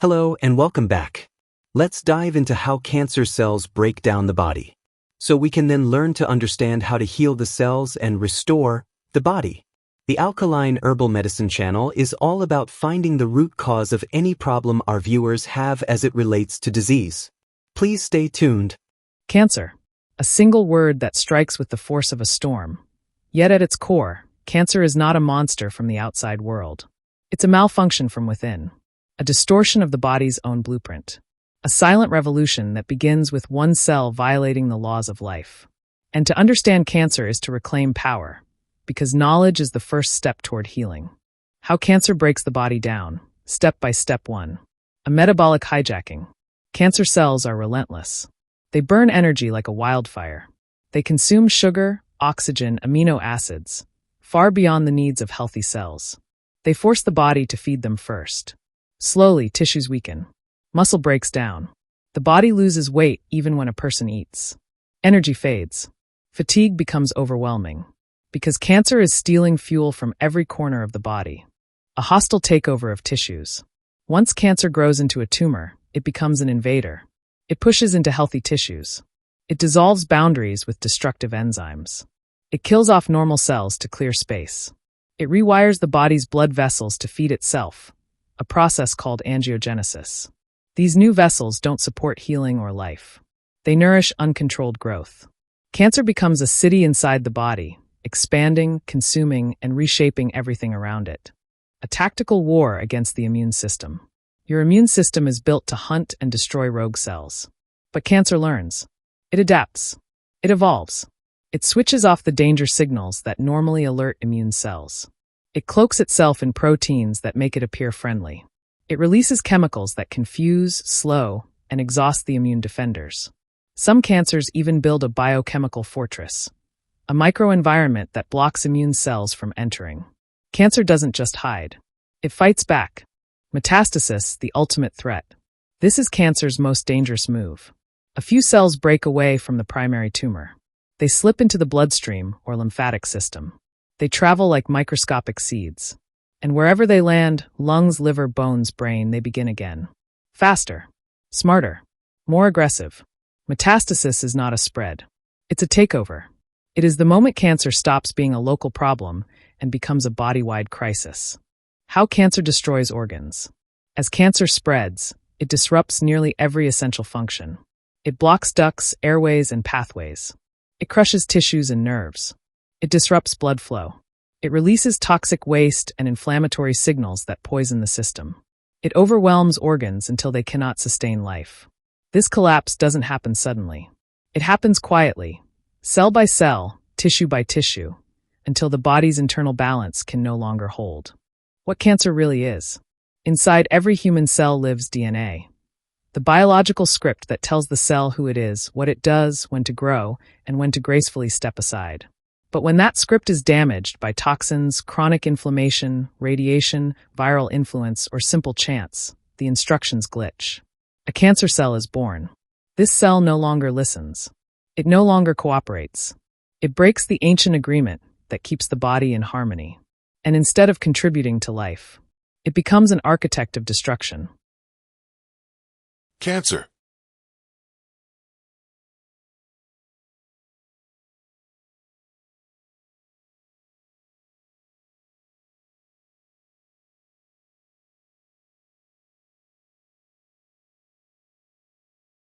Hello and welcome back. Let's dive into how cancer cells break down the body, so we can then learn to understand how to heal the cells and restore the body. The Alkaline Herbal Medicine channel is all about finding the root cause of any problem our viewers have as it relates to disease. Please stay tuned. Cancer, a single word that strikes with the force of a storm. Yet at its core, cancer is not a monster from the outside world. It's a malfunction from within, a distortion of the body's own blueprint, a silent revolution that begins with one cell violating the laws of life. And to understand cancer is to reclaim power, because knowledge is the first step toward healing. How cancer breaks the body down, step by step 1. A metabolic hijacking. Cancer cells are relentless. They burn energy like a wildfire. They consume sugar, oxygen, amino acids, far beyond the needs of healthy cells. They force the body to feed them first. Slowly, tissues weaken. Muscle breaks down. The body loses weight even when a person eats. Energy fades. Fatigue becomes overwhelming. Because cancer is stealing fuel from every corner of the body. A hostile takeover of tissues. Once cancer grows into a tumor, it becomes an invader. It pushes into healthy tissues. It dissolves boundaries with destructive enzymes. It kills off normal cells to clear space. It rewires the body's blood vessels to feed itself, a process called angiogenesis. These new vessels don't support healing or life. They nourish uncontrolled growth. Cancer becomes a city inside the body, expanding, consuming, and reshaping everything around it. A tactical war against the immune system. Your immune system is built to hunt and destroy rogue cells. But cancer learns. It adapts. It evolves. It switches off the danger signals that normally alert immune cells. It cloaks itself in proteins that make it appear friendly. It releases chemicals that confuse, slow, and exhaust the immune defenders. Some cancers even build a biochemical fortress, a microenvironment that blocks immune cells from entering. Cancer doesn't just hide. It fights back. Metastasis, the ultimate threat. This is cancer's most dangerous move. A few cells break away from the primary tumor. They slip into the bloodstream or lymphatic system. They travel like microscopic seeds. And wherever they land, lungs, liver, bones, brain, they begin again. Faster, smarter, more aggressive. Metastasis is not a spread. It's a takeover. It is the moment cancer stops being a local problem and becomes a body-wide crisis. How cancer destroys organs. As cancer spreads, it disrupts nearly every essential function. It blocks ducts, airways, and pathways. It crushes tissues and nerves. It disrupts blood flow. It releases toxic waste and inflammatory signals that poison the system. It overwhelms organs until they cannot sustain life. This collapse doesn't happen suddenly. It happens quietly, cell by cell, tissue by tissue, until the body's internal balance can no longer hold. What cancer really is. Inside every human cell lives DNA. The biological script that tells the cell who it is, what it does, when to grow, and when to gracefully step aside. But when that script is damaged by toxins, chronic inflammation, radiation, viral influence, or simple chance, the instructions glitch. A cancer cell is born. This cell no longer listens. It no longer cooperates. It breaks the ancient agreement that keeps the body in harmony. And instead of contributing to life, it becomes an architect of destruction. Cancer,